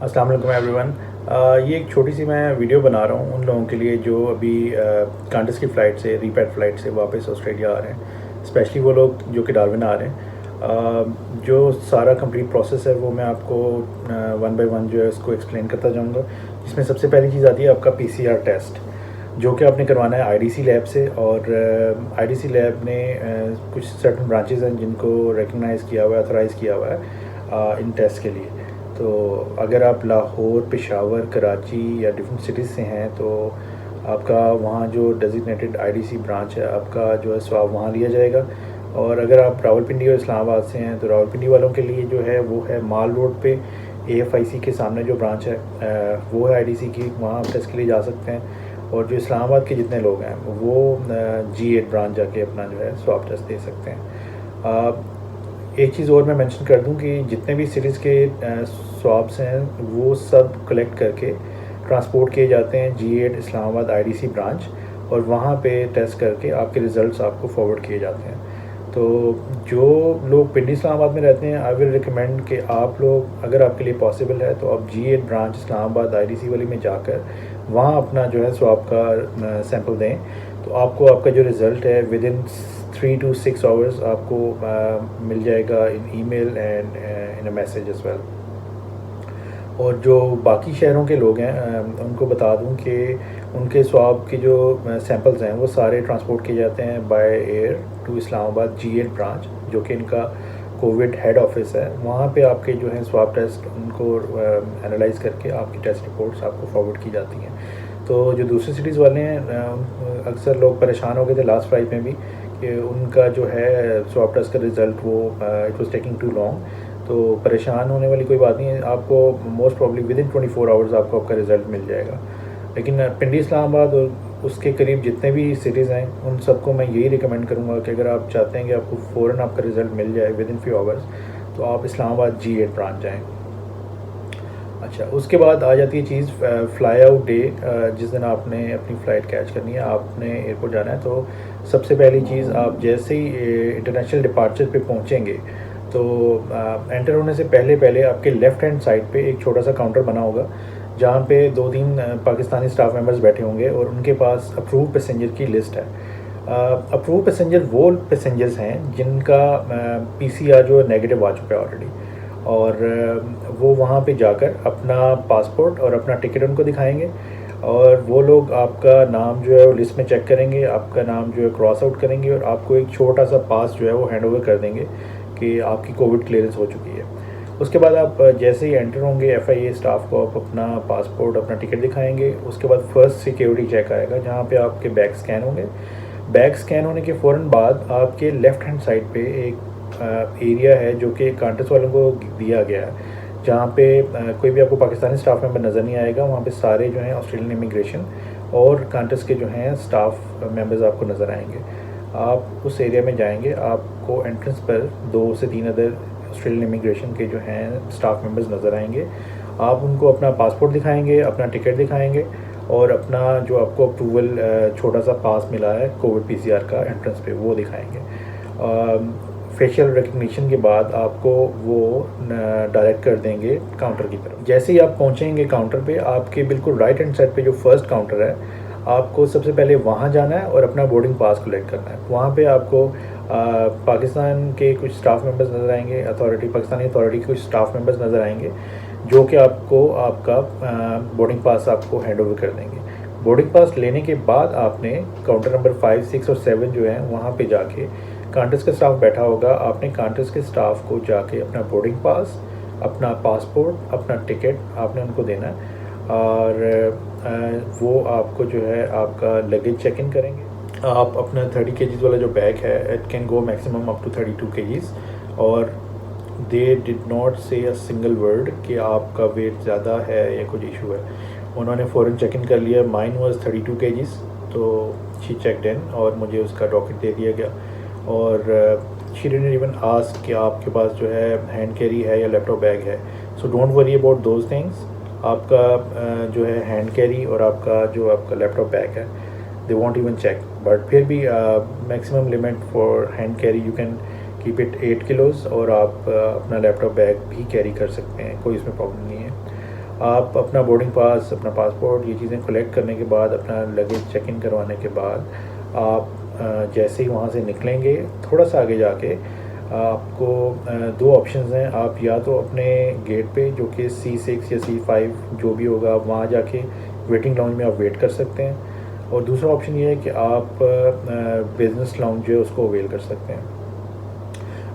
अस्सलाम वालेकुम एवरीवन। ये एक छोटी सी मैं वीडियो बना रहा हूँ उन लोगों के लिए जो अभी कांटस की फ़्लाइट से रीपैट फ़्लाइट से वापस ऑस्ट्रेलिया आ रहे हैं, स्पेशली वो लोग जो कि डार्विन आ रहे हैं। जो सारा कंप्लीट प्रोसेस है वो मैं आपको वन बाय वन जो है उसको एक्सप्लेन करता जाऊँगा। जिसमें सबसे पहली चीज़ आती है आपका पीसीआर टेस्ट, जो कि आपने करवाना है आईडीसी लैब से। और आईडीसी लैब ने कुछ सर्टन ब्रांचेस हैं जिनको रिकग्नाइज़ किया हुआ है, ऑथराइज़ किया हुआ है इन टेस्ट के लिए। तो अगर आप लाहौर, पेशावर, कराची या डिफरेंट सिटीज़ से हैं तो आपका वहाँ जो डेजिग्नेटेड आईडीसी ब्रांच है आपका जो है स्वाब वहाँ लिया जाएगा। और अगर आप रावलपिंडी और इस्लामाबाद से हैं तो रावलपिंडी वालों के लिए जो है वो है माल रोड पे एएफआईसी के सामने जो ब्रांच है वो है आईडीसी की, वहाँ आप टेस्ट के लिए जा सकते हैं। और जो इस्लामाबाद के जितने लोग हैं वो G8 ब्रांच जाके अपना जो है स्वाब टेस्ट दे सकते हैं। एक चीज़ और मैं मेंशन कर दूं कि जितने भी सिटीज़ के स्वाब्स हैं वो सब कलेक्ट करके ट्रांसपोर्ट किए जाते हैं G8 इस्लामाबाद आईडीसी ब्रांच, और वहाँ पे टेस्ट करके आपके रिज़ल्ट्स आपको फॉरवर्ड किए जाते हैं। तो जो लोग पिंडी इस्लामाबाद में रहते हैं आई विल रिकमेंड कि आप लोग, अगर आपके लिए पॉसिबल है तो आप G8 ब्रांच इस्लामाबाद आईडीसी वाली में जाकर वहाँ अपना जो है स्वाब का सैंपल दें। तो आपको आपका जो रिज़ल्ट है विद इन 3 to 6 आवर्स आपको मिल जाएगा in email and in a message as well. और जो बाकी शहरों के लोग हैं उनको बता दूं कि उनके स्वाब के जो सैंपल्स हैं वो सारे ट्रांसपोर्ट किए जाते हैं by air to Islamabad G8 branch, जो कि इनका कोविड हेड ऑफिस है। वहाँ पे आपके जो हैं स्वाब टेस्ट उनको एनालाइज करके आपकी टेस्ट रिपोर्ट्स आपको फॉरवर्ड की जाती हैं। तो जो दूसरी सिटीज़ वाले हैं अक्सर लोग परेशान हो गए थे लास्ट फ्लाइट में भी कि उनका जो है स्वाब टेस्ट का रिज़ल्ट वो it was taking too long. तो परेशान होने वाली कोई बात नहीं है, आपको most probably within 24 hours आपको आपका रिज़ल्ट मिल जाएगा। लेकिन पिंडी इस्लामाबाद और उसके करीब जितने भी सिटीज़ हैं उन सबको मैं यही रिकमेंड करूँगा कि अगर आप चाहते हैं कि आपको फ़ौरन आपका रिज़ल्ट मिल जाए विद इन फ्यू आवर्स तो आप इस्लामाबाद G8 ब्रांच जाएँ। अच्छा, उसके बाद आ जाती है चीज़ फ़्लाई आउट डे। जिस दिन आपने अपनी फ़्लाइट कैच करनी है, आपने एयरपोर्ट जाना है, तो सबसे पहली चीज़ आप जैसे ही इंटरनेशनल डिपार्चर पे पहुंचेंगे तो एंटर होने से पहले पहले आपके लेफ़्ट हैंड साइड पे एक छोटा सा काउंटर बना होगा जहाँ पे 2-3 पाकिस्तानी स्टाफ मेंबर्स बैठे होंगे और उनके पास अप्रूव पैसेंजर की लिस्ट है। अप्रूव पैसेंजर वो पैसेंजर्स हैं जिनका पीसीआर जो नेगेटिव आ चुका है ऑलरेडी, और वो वहाँ पे जाकर अपना पासपोर्ट और अपना टिकट उनको दिखाएंगे और वो लोग आपका नाम जो है वो लिस्ट में चेक करेंगे, आपका नाम जो है क्रॉस आउट करेंगे और आपको एक छोटा सा पास जो है वो हैंड ओवर कर देंगे कि आपकी कोविड क्लियरेंस हो चुकी है। उसके बाद आप जैसे ही एंटर होंगे एफआईए स्टाफ को आप अपना पासपोर्ट, अपना टिकट दिखाएंगे। उसके बाद फर्स्ट सिक्योरिटी चेक आएगा जहाँ पे आपके बैग स्कैन होंगे। बैग स्कैन होने के फ़ौरन बाद आपके लेफ़्ट हैंड साइड पे एक एरिया है जो कि कांटस वालों को दिया गया है, जहाँ पे कोई भी आपको पाकिस्तानी स्टाफ मेंबर नज़र नहीं आएगा। वहाँ पे सारे जो हैं ऑस्ट्रेलियन इमिग्रेशन और कांटस के जो हैं स्टाफ मेंबर्स आपको नज़र आएंगे। आप उस एरिया में जाएंगे, आपको एंट्रेंस पर 2 से 3 अदर ऑस्ट्रेलियन इमिग्रेशन के जो हैं स्टाफ मेंबर्स नज़र आएंगे। आप उनको अपना पासपोर्ट दिखाएंगे, अपना टिकट दिखाएंगे और अपना जो आपको अप्रूवल छोटा सा पास मिला है कोविड पीसीआर का एंट्रेंस पे वो दिखाएंगे। फेशियल रिकग्निशन के बाद आपको वो डायरेक्ट कर देंगे काउंटर की तरफ। जैसे ही आप पहुंचेंगे काउंटर पे, आपके बिल्कुल राइट हैंड साइड पे जो फर्स्ट काउंटर है, आपको सबसे पहले वहाँ जाना है और अपना बोर्डिंग पास कलेक्ट करना है। वहाँ पे आपको पाकिस्तान के कुछ स्टाफ मेंबर्स नज़र आएंगे, पाकिस्तानी अथॉरिटी के कुछ स्टाफ मेंबर्स नज़र आएंगे जो कि आपको आपका बोर्डिंग पास आपको हैंड ओवर कर देंगे। बोर्डिंग पास लेने के बाद आपने काउंटर नंबर 5, 6 और 7 जो है वहाँ पे जाके कांटस का स्टाफ बैठा होगा। आपने कांटस के स्टाफ को जाके अपना बोर्डिंग पास, अपना पासपोर्ट, अपना टिकट आपने उनको देना है और वो आपको जो है आपका लगेज चेक इन करेंगे। आप अपना 30 kgs वाला जो बैग है, it can go maximum up to 32 kgs, और दे डिड नॉट से अ सिंगल वर्ड कि आपका वेट ज़्यादा है या कुछ इशू है। उन्होंने फ़ौरन चेक इन कर लिया। माइन वाज 32 kgs, तो शी चेकड इन और मुझे उसका डॉक्यूमेंट दे दिया गया। और शी डिडंट इवन आस्क कि आपके पास जो है हैंड कैरी है या लैपटॉप बैग है। So don't worry about those things. आपका जो है हैंड कैरी और आपका लैपटॉप बैग है, they won't even check. But फिर भी maximum limit for hand carry you can keep it 8 kilos, और आप अपना लैपटॉप बैग भी कैरी कर सकते हैं, कोई इसमें प्रॉब्लम नहीं है। आप अपना बोर्डिंग पास, अपना पासपोर्ट, ये चीज़ें कलेक्ट करने के बाद, अपना लगेज चेक इन करवाने के बाद आप जैसे ही वहाँ से निकलेंगे, थोड़ा सा आगे जाके आपको दो ऑप्शंस हैं। आप या तो अपने गेट पे जो कि C6 या C5 जो भी होगा, आप वहाँ जाके वेटिंग लाउंज में आप वेट कर सकते हैं। और दूसरा ऑप्शन ये है कि आप बिज़नेस लाउंज जो है उसको अवेल कर सकते हैं।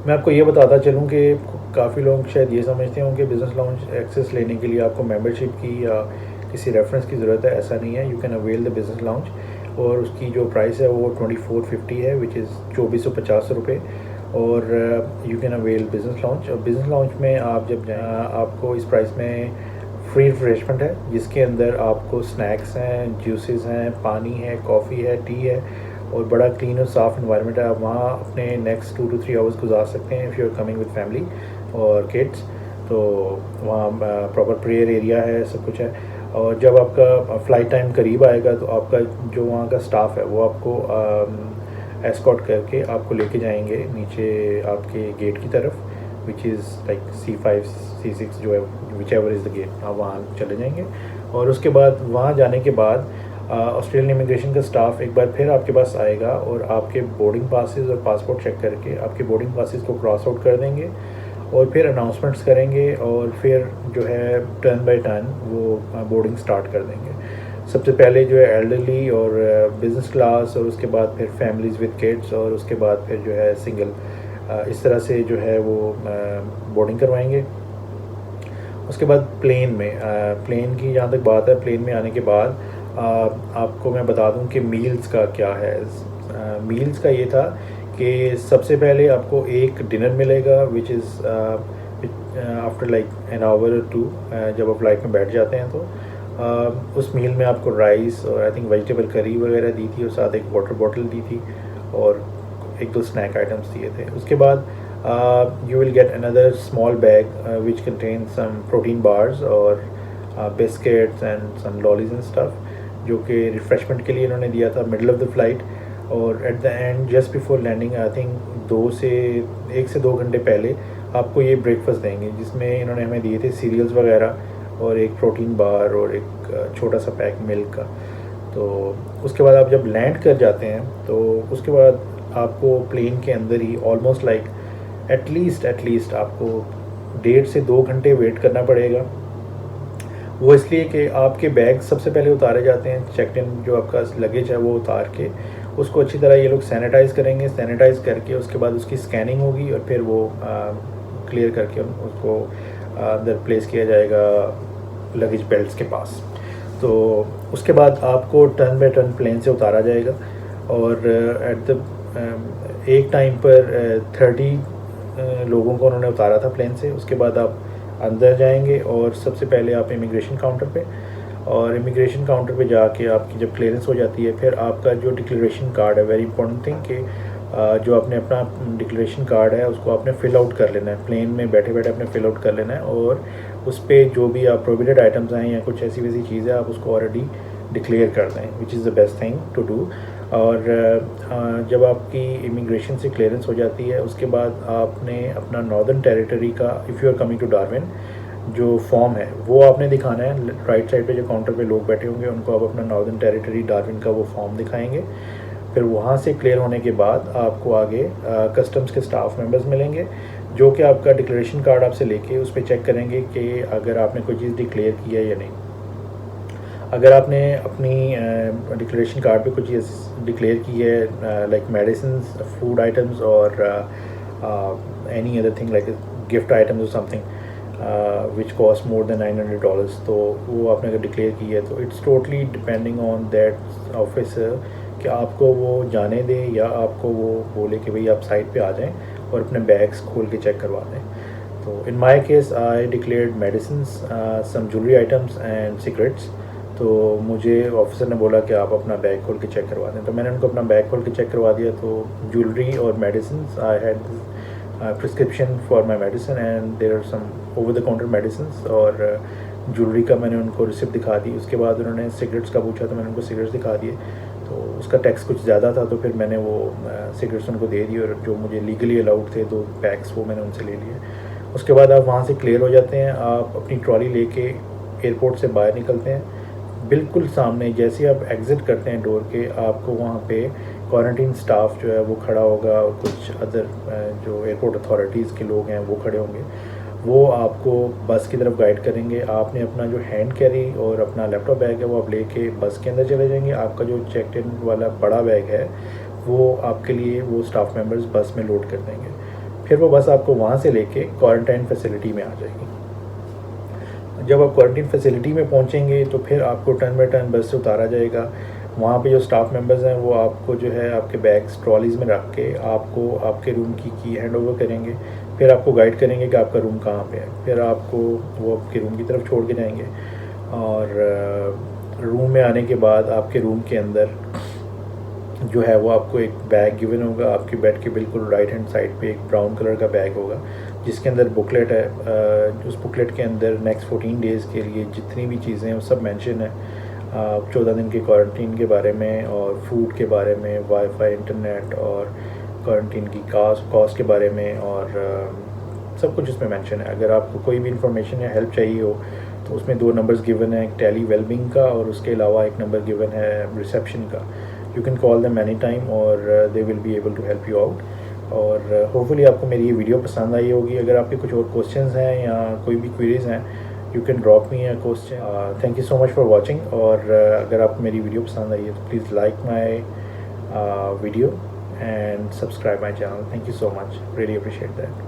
मैं आपको ये बताता चलूँ कि काफ़ी लोग शायद ये समझते हों कि बिज़नेस लाउंज एक्सेस लेने के लिए आपको मेंबरशिप की या किसी रेफरेंस की ज़रूरत है। ऐसा नहीं है। You can avail the business lounge और उसकी जो प्राइस है वो 2450 है, विच इज़ 2450 रुपये। और you can avail business lounge. और बिज़नेस लाउंज में आप जब आपको इस प्राइस में फ्री रिफ्रेशमेंट है, जिसके अंदर आपको स्नैक्स हैं, जूसेस हैं, पानी है, कॉफ़ी है, टी है और बड़ा क्लीन और साफ़ इन्वायरमेंट है। आप वहाँ अपने नेक्स्ट 2 to 3 आवर्स गुजार सकते हैं if you are coming with family और किड्स। तो वहाँ प्रॉपर प्रेयर एरिया है, सब कुछ है। और जब आपका फ़्लाइट टाइम करीब आएगा तो आपका जो वहाँ का स्टाफ है वो आपको एस्कॉर्ट करके आपको लेके जाएंगे नीचे आपके गेट की तरफ, which is like C5 C6 जो है, whichever is the gate, आप वहाँ चले जाएंगे। और उसके बाद वहाँ जाने के बाद ऑस्ट्रेलियन इमिग्रेशन का स्टाफ एक बार फिर आपके पास आएगा और आपके बोर्डिंग पासेस और पासपोर्ट चेक करके आपके बोर्डिंग पासेस को क्रॉस आउट कर देंगे और फिर अनाउंसमेंट्स करेंगे और फिर जो है टर्न बाय टर्न वो बोर्डिंग स्टार्ट कर देंगे। सबसे पहले जो है एल्डरली और बिज़नेस क्लास, और उसके बाद फिर फैमिलीज़ विद किड्स, और उसके बाद फिर जो है सिंगल, इस तरह से जो है वो बोर्डिंग करवाएंगे। उसके बाद प्लेन की जहाँ तक बात है, प्लेन में आने के बाद आपको मैं बता दूं कि मील्स का क्या है। मील्स का ये था कि सबसे पहले आपको एक डिनर मिलेगा, which is after like an hour और 2 जब आप फ्लाइट में बैठ जाते हैं तो उस मील में आपको राइस और आई थिंक वेजिटेबल करी वगैरह दी थी और साथ एक वाटर बॉटल दी थी और 1-2 स्नैक आइटम्स दिए थे। उसके बाद you will get another small bag which contains some protein bars और biscuits and some lollies and stuff, जो कि रिफ़्रेशमेंट के लिए इन्होंने दिया था मिडल ऑफ द फ्लाइट। और at the end just before landing I think 1 से 2 घंटे पहले आपको ये ब्रेकफास्ट देंगे, जिसमें इन्होंने हमें दिए थे सीरियल्स वगैरह और एक प्रोटीन बार और एक छोटा सा पैक मिल्क का। तो उसके बाद आप जब लैंड कर जाते हैं तो उसके बाद आपको प्लेन के अंदर ही ऑलमोस्ट लाइक एटलीस्ट आपको 1.5 से 2 घंटे वेट करना पड़ेगा। वो इसलिए कि आपके बैग सबसे पहले उतारे जाते हैं। चेक इन जो आपका लगेज है वो उतार के उसको अच्छी तरह ये लोग सैनिटाइज़ करेंगे। सैनिटाइज़ करके उसके बाद उसकी स्कैनिंग होगी और फिर वो क्लियर करके उसको अंदर प्लेस किया जाएगा लगेज बेल्ट्स के पास। तो उसके बाद आपको टर्न बाय टर्न प्लेन से उतारा जाएगा और एक टाइम पर 30 लोगों को उन्होंने उतारा था प्लेन से। उसके बाद आप अंदर जाएंगे और सबसे पहले आप इमिग्रेशन काउंटर पे, और इमिग्रेशन काउंटर पे जाके आपकी जब क्लियरेंस हो जाती है फिर आपका जो डिक्लेरेशन कार्ड है, वेरी इंपॉर्टेंट थिंग कि जो आपने अपना डिक्लेरेशन कार्ड है उसको आपने फ़िल आउट कर लेना है। प्लेन में बैठे बैठे आपने फ़िल आउट कर लेना है और उस पर जो भी आप प्रोहिबिटेड आइटम्स हैं या कुछ ऐसी वैसी चीज़ें आप उसको ऑलरेडी डिक्लेयर कर दें, which is the best thing to do. और जब आपकी इमिग्रेशन से क्लियरेंस हो जाती है उसके बाद आपने अपना नॉर्दर्न टेरिटरी का, if you are coming to Darwin, जो फॉर्म है वो आपने दिखाना है। राइट साइड पे जो काउंटर पे लोग बैठे होंगे उनको आप अपना नॉर्दर्न टेरिटरी डार्विन का वो फॉर्म दिखाएंगे। फिर वहाँ से क्लियर होने के बाद आपको आगे कस्टम्स के स्टाफ मेंबर्स मिलेंगे जो कि आपका डिक्लेरेशन कार्ड आपसे लेके उस पर चेक करेंगे कि अगर आपने कोई चीज़ डिक्लेयर की है या नहीं। अगर आपने अपनी डिक्लेरेशन कार्ड पे कुछ चीज़ डिक्लेयर की है लाइक मेडिसिन, फूड आइटम्स और any other thing like gift items और something which cost more than $900, तो वो आपने अगर डिक्लेयर की है तो it's totally depending on that officer कि आपको वो जाने दें या आपको वो बोले कि भाई आप साइड पे आ जाएं और अपने बैग्स खोल के चेक करवा दें। तो in my case I declared medicine, some jewellery items and cigarettes. तो मुझे ऑफिसर ने बोला कि आप अपना बैग खोल के चेक करवा दें, तो मैंने उनको अपना बैग खोल के चेक करवा दिया। तो ज्वेलरी और medicine, I had prescription for my medicine and there are some over the counter medicine, और ज्वेलरी का मैंने उनको रिसिप्ट दिखा दी। उसके बाद उन्होंने सिगरेट्स का पूछा तो मैंने उनको सिगरेट्स दिखा दिए। तो उसका टैक्स कुछ ज़्यादा था तो फिर मैंने वो सिगरेट्स उनको दे दिए और जो मुझे लीगली अलाउड थे 2 पैक्स वो मैंने उनसे ले लिए। उसके बाद आप वहाँ से क्लियर हो जाते हैं। आप अपनी ट्रॉली लेके एयरपोर्ट से बाहर निकलते हैं, बिल्कुल सामने जैसे आप एग्ज़िट करते हैं डोर के, आपको वहाँ पे क्वारंटीन स्टाफ जो है वो खड़ा होगा और कुछ अदर जो एयरपोर्ट अथॉरिटीज़ के लोग हैं वो खड़े होंगे। वो आपको बस की तरफ गाइड करेंगे। आपने अपना जो हैंड कैरी और अपना लैपटॉप बैग है वो आप लेके बस के अंदर चले जाएंगे। आपका जो चेक इन वाला बड़ा बैग है वो आपके लिए वो स्टाफ मेंबर्स बस में लोड कर देंगे। फिर वो बस आपको वहाँ से लेके क्वारंटाइन फैसिलिटी में आ जाएगी। जब आप क्वारंटीन फैसिलिटी में पहुँचेंगे तो फिर आपको टर्न बाई टर्न बस से उतारा जाएगा। वहाँ पे जो स्टाफ मेंबर्स हैं वो आपको जो है आपके बैग्स ट्रॉलीज़ में रख के आपको आपके रूम की हैंड ओवर करेंगे। फिर आपको गाइड करेंगे कि आपका रूम कहाँ पे है। फिर आपको वो आपके रूम की तरफ छोड़ के जाएंगे और रूम में आने के बाद आपके रूम के अंदर जो है वो आपको एक बैग गिवन होगा। आपके बेड के बिल्कुल राइट हैंड साइड पे एक ब्राउन कलर का बैग होगा जिसके अंदर बुकलेट है। उस बुकलेट के अंदर नेक्स्ट 14 डेज़ के लिए जितनी भी चीज़ें हैं वो सब मेंशन है। 14 दिन के क्वारंटीन के बारे में और फूड के बारे में, वाईफाई, इंटरनेट और क्वारंटीन की कॉस्ट के बारे में और सब कुछ इसमें मेंशन है। अगर आपको कोई भी इंफॉर्मेशन या हेल्प चाहिए हो तो उसमें 2 नंबर्स गिवन है, एक टेली वेलबिंग का और उसके अलावा एक नंबर गिवन है रिसेप्शन का। You can call them any time और they will be able to help you out. और होपफुली आपको मेरी ये वीडियो पसंद आई होगी। अगर आपके कुछ और क्वेश्चंस हैं या कोई भी क्वेरीज़ हैं, you can drop me a question. Thank you so much for watching. और अगर आपको मेरी वीडियो पसंद आई है तो please like my video and subscribe my channel. Thank you so much. Really appreciate that.